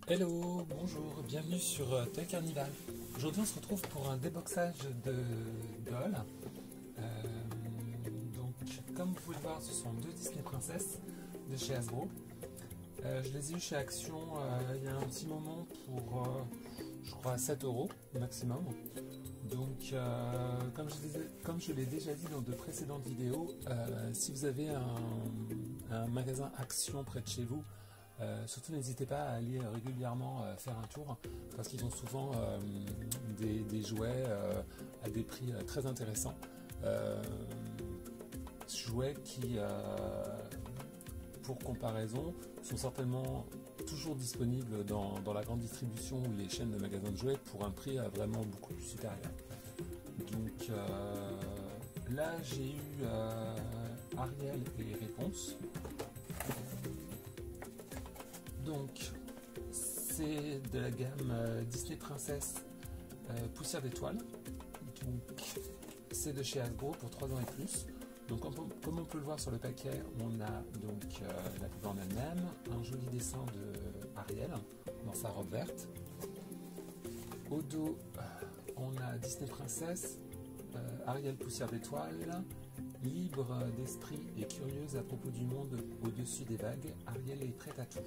Hello, bonjour, bienvenue sur Toy Carnival. Aujourd'hui on se retrouve pour un déboxage de dolls. Comme vous pouvez le voir, ce sont deux Disney Princess de chez Hasbro. Je les ai eu chez Action il y a un petit moment pour je crois 7 € maximum. Donc comme je l'ai déjà dit dans de précédentes vidéos, si vous avez un magasin Action près de chez vous, surtout n'hésitez pas à aller régulièrement faire un tour parce qu'ils ont souvent des jouets à des prix très intéressants. Jouets qui, pour comparaison, sont certainement toujours disponibles dans la grande distribution ou les chaînes de magasins de jouets pour un prix vraiment beaucoup plus supérieur. Donc là j'ai eu Ariel et Réponse. Donc c'est de la gamme Disney Princess Poussière d'étoiles. Donc c'est de chez Hasbro pour 3 ans et plus. Donc comme on peut le voir sur le paquet, on a donc la coupe en elle-même, un joli dessin de Ariel dans sa robe verte. Au dos, on a Disney Princess, Ariel Poussière d'étoiles, libre d'esprit et curieuse à propos du monde au-dessus des vagues, Ariel est prête à tout.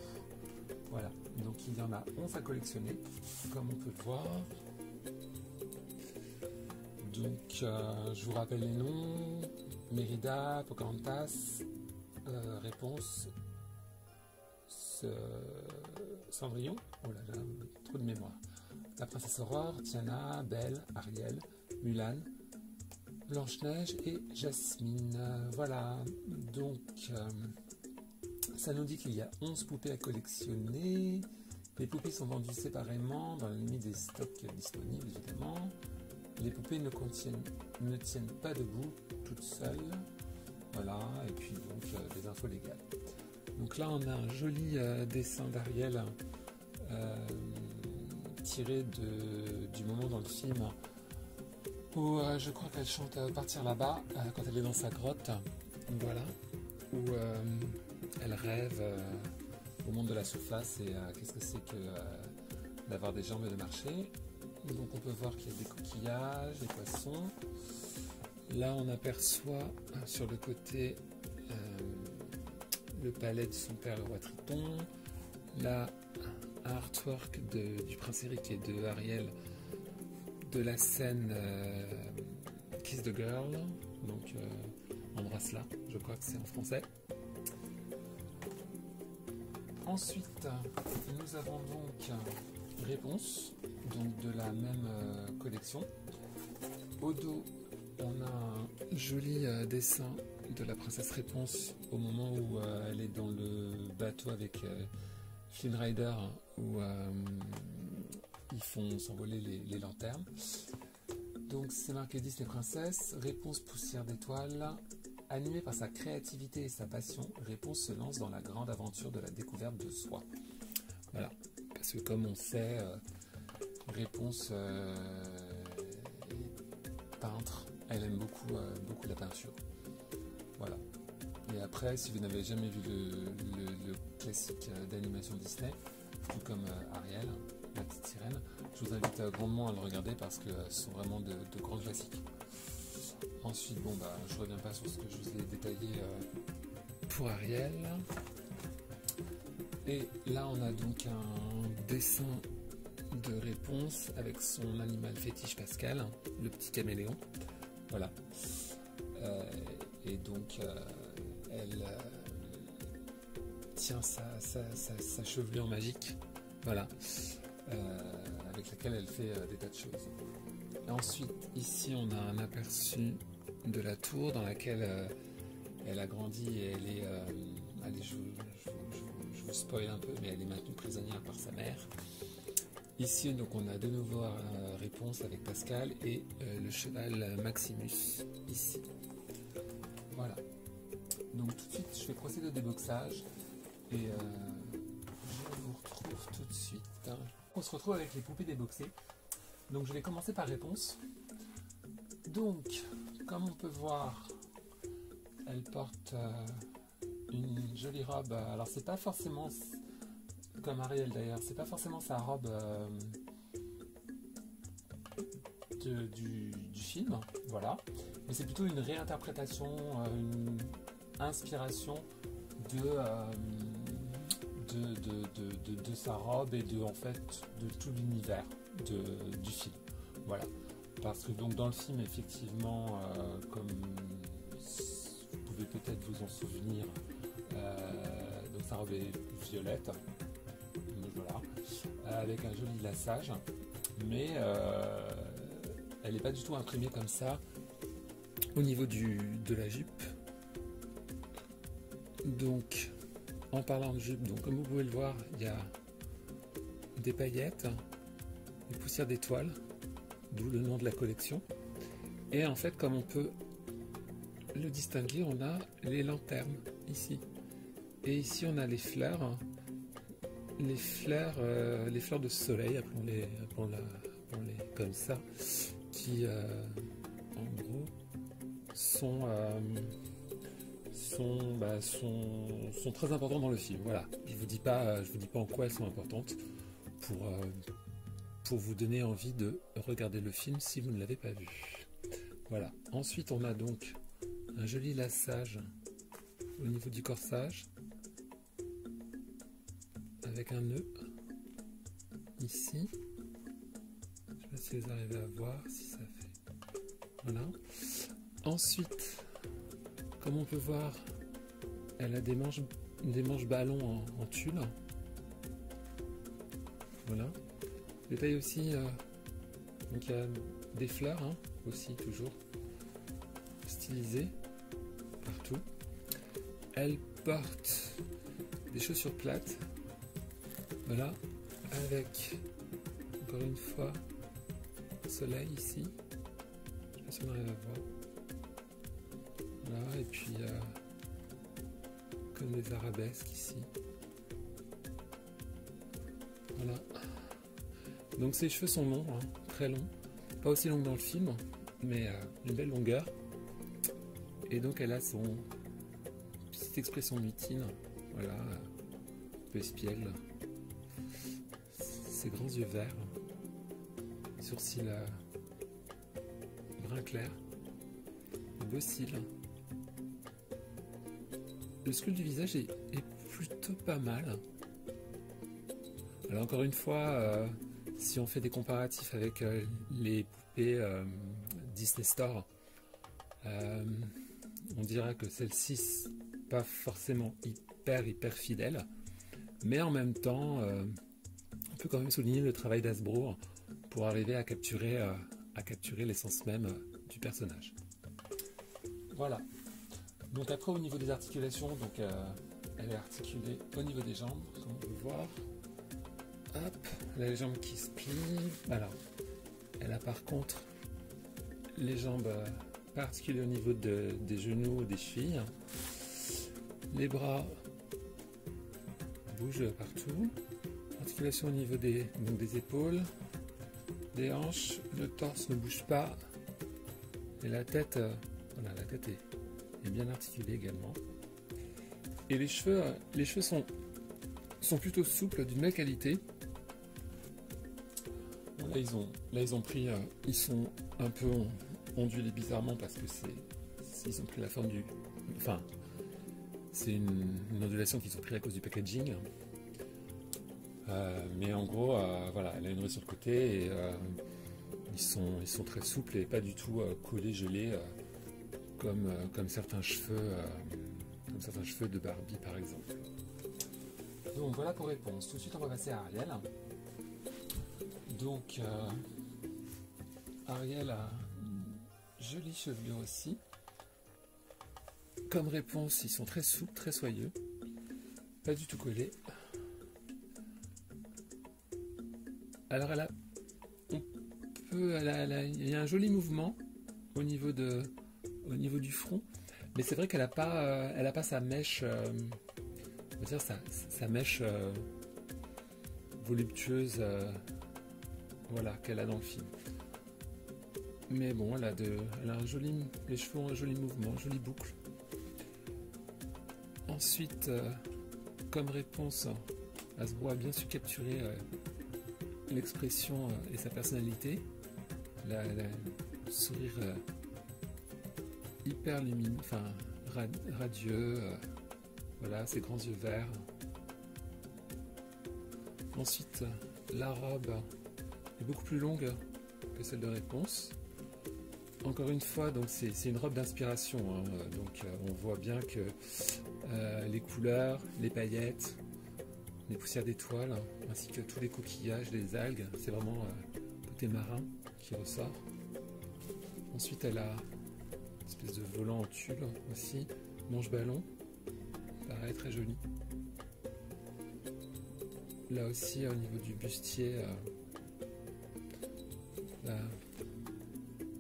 Voilà, donc il y en a 11 à collectionner, comme on peut le voir. Donc je vous rappelle les noms: Mérida, Pocahontas, Réponse, Cendrillon, oh là là, trop de mémoire, la princesse Aurore, Tiana, Belle, Ariel, Mulan, Blanche-Neige et Jasmine. Voilà, donc ça nous dit qu'il y a 11 poupées à collectionner. Les poupées sont vendues séparément dans la limite des stocks disponibles évidemment. Les poupées ne tiennent pas debout toutes seules. Voilà, et puis donc des infos légales. Donc là on a un joli dessin d'Ariel tiré du moment dans le film où je crois qu'elle chante Partir là-bas quand elle est dans sa grotte. Voilà, où elle rêve au monde de la surface et qu'est-ce que c'est que d'avoir des jambes et de marcher. Donc on peut voir qu'il y a des coquillages, des poissons. Là on aperçoit sur le côté le palais de son père le roi Triton. Là un artwork du prince Eric et de Ariel de la scène Kiss the Girl. Donc embrasse-la, je crois que c'est en français. Ensuite nous avons donc Réponse, donc de la même collection. Au dos, on a un joli dessin de la princesse Réponse au moment où elle est dans le bateau avec Flynn Rider, où ils font s'envoler les lanternes. Donc c'est marqué Disney Princess, Réponse Poussière d'étoiles. Animée par sa créativité et sa passion, Réponse se lance dans la grande aventure de la découverte de soi. Voilà. Parce que comme on sait, Réponse peintre, elle aime beaucoup la peinture. Voilà. Et après, si vous n'avez jamais vu le classique d'animation Disney, tout comme Ariel, la petite sirène, je vous invite grandement à le regarder parce que ce sont vraiment de grands classiques. Ensuite, je ne reviens pas sur ce que je vous ai détaillé pour Ariel. Et là, on a donc un dessin de Réponse avec son animal fétiche Pascal, le petit caméléon. Voilà. Et donc, elle tient sa chevelure magique, voilà, avec laquelle elle fait des tas de choses. Et ensuite, ici, on a un aperçu de la tour dans laquelle elle a grandi et elle est... allez, je vous spoil un peu, mais elle est maintenue prisonnière par sa mère. Ici, donc, on a de nouveau Réponse avec Pascal et le cheval Maximus, ici. Voilà. Donc, tout de suite, je vais procéder au déboxage et je vous retrouve tout de suite. On se retrouve avec les poupées déboxées. Donc, je vais commencer par Réponse. Donc, comme on peut voir, elle porte une jolie robe. Alors, c'est pas forcément comme Ariel d'ailleurs. C'est pas forcément sa robe du film, voilà. Mais c'est plutôt une réinterprétation, une inspiration de sa robe et en fait de tout l'univers du film. Voilà. Parce que donc dans le film, effectivement, comme vous pouvez peut-être vous en souvenir, donc sa robe est violette, donc voilà, avec un joli laçage, mais elle n'est pas du tout imprimée comme ça au niveau de la jupe. Donc en parlant de jupe, donc comme vous pouvez le voir, il y a des paillettes, des poussières d'étoiles, d'où le nom de la collection. Et en fait, comme on peut le distinguer, on a les lanternes ici. Et ici, on a les fleurs de soleil, appelons-les comme ça, qui en gros sont très importantes dans le film. Voilà. Je vous dis pas en quoi elles sont importantes pour vous donner envie de regarder le film si vous ne l'avez pas vu. Voilà. Ensuite, on a donc un joli laçage au niveau du corsage avec un nœud ici. Je ne sais pas si vous arrivez à voir si ça fait. Voilà. Ensuite, comme on peut voir, elle a des manches ballons en tulle. Voilà. Détail aussi, donc il y a des fleurs aussi toujours stylisées partout. Elle porte des chaussures plates, voilà, avec encore une fois soleil ici. Je sais pas si on arrive à voir. Voilà, et puis comme des arabesques ici. Voilà. Donc ses cheveux sont longs, très longs, pas aussi longs dans le film, mais une belle longueur. Et donc elle a son petite expression mutine, voilà, un peu espiègle, ses grands yeux verts, sourcils brun clair, de beaux cils. Le sculpte du visage est plutôt pas mal. Alors encore une fois, si on fait des comparatifs avec les poupées Disney Store, on dira que celle-ci pas forcément hyper fidèle, mais en même temps, on peut quand même souligner le travail d'Hasbro pour arriver à capturer l'essence même du personnage. Voilà. Donc après, au niveau des articulations, donc elle est articulée au niveau des jambes, comme on peut voir. Hop, elle a les jambes qui se plient. Alors, elle a par contre les jambes pas articulées au niveau des genoux ou des chevilles. Les bras bougent partout. Articulation au niveau des épaules, des hanches. Le torse ne bouge pas. Et la tête, voilà, la tête est bien articulée également. Et les cheveux sont plutôt souples, d'une belle qualité. Bon, là ils ont pris, ils sont un peu ondulés bizarrement parce que ils ont pris la forme du, enfin c'est une ondulation qu'ils ont pris à cause du packaging. Mais en gros, voilà, elle a une raie sur le côté et ils sont très souples et pas du tout collés, gelés comme certains cheveux de Barbie par exemple. Donc voilà pour réponse. Tout de suite on va passer à Ariel. Donc Ariel a une jolie chevelure aussi. Comme réponse, ils sont très souples, très soyeux, pas du tout collés. Alors il y a un joli mouvement au niveau du front, mais c'est vrai qu'elle n'a pas sa mèche, on va dire sa mèche voluptueuse, voilà, qu'elle a dans le film. Mais bon, elle a les cheveux ont un joli mouvement, une jolie boucle. Ensuite, comme réponse, Hasbro a bien su capturer l'expression et sa personnalité, le sourire hyper lumineux, enfin radieux, voilà, ses grands yeux verts. Ensuite, la robe est beaucoup plus longue que celle de Réponse. Encore une fois, donc c'est une robe d'inspiration, hein, donc on voit bien que les couleurs, les paillettes, les poussières d'étoiles, ainsi que tous les coquillages, les algues, c'est vraiment côté marin qui ressort. Ensuite, elle a une espèce de volant en tulle aussi, manche ballon, pareil, très joli. Là aussi, au niveau du bustier, là,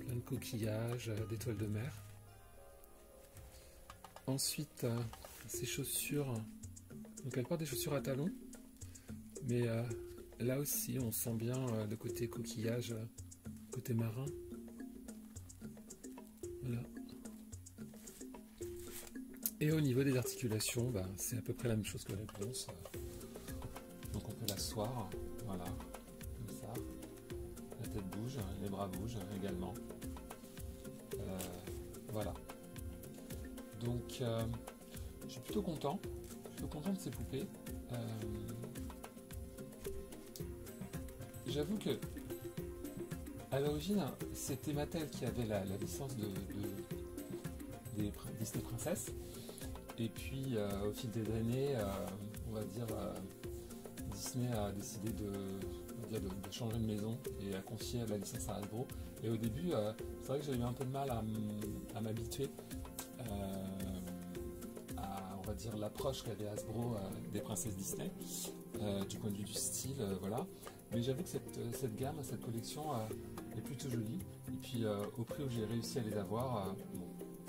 plein de coquillages, d'étoiles de mer. Ensuite, ses chaussures, donc elle porte des chaussures à talons, mais là aussi on sent bien le côté coquillage, côté marin. Voilà. Et au niveau des articulations, c'est à peu près la même chose que Réponse. Donc on peut l'asseoir, voilà, comme ça. La tête bouge, les bras bougent également. Voilà. Donc je suis plutôt content de ces poupées. J'avoue que à l'origine c'était Mattel qui avait la licence des Disney Princess, et puis au fil des années, on va dire, Disney a décidé de changer de maison et a confié la licence à Hasbro. Et au début, c'est vrai que j'ai eu un peu de mal à m'habituer à, on va dire, l'approche qu'avait Hasbro des princesses Disney, du point de vue du style, voilà. Mais j'avoue que cette gamme, cette collection est plutôt jolie. Et puis au prix où j'ai réussi à les avoir, bon,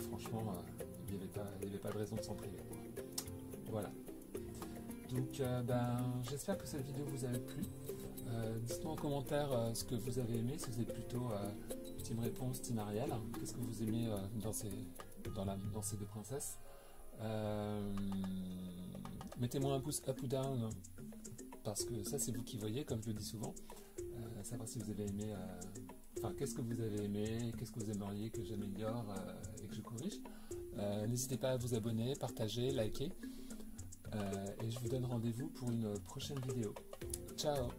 franchement, il n'y avait pas de raison de s'en priver. Voilà. Donc j'espère que cette vidéo vous a plu. Dites-moi en commentaire ce que vous avez aimé, si vous êtes plutôt team Réponse, team Ariel. Qu'est-ce que vous aimez dans ces deux princesses. Mettez-moi un pouce up ou down, parce que ça c'est vous qui voyez, comme je le dis souvent. Savoir si vous avez aimé, qu'est-ce que vous avez aimé, qu'est-ce que vous aimeriez que j'améliore et que je corrige. N'hésitez pas à vous abonner, partager, liker. Et je vous donne rendez-vous pour une prochaine vidéo. Ciao!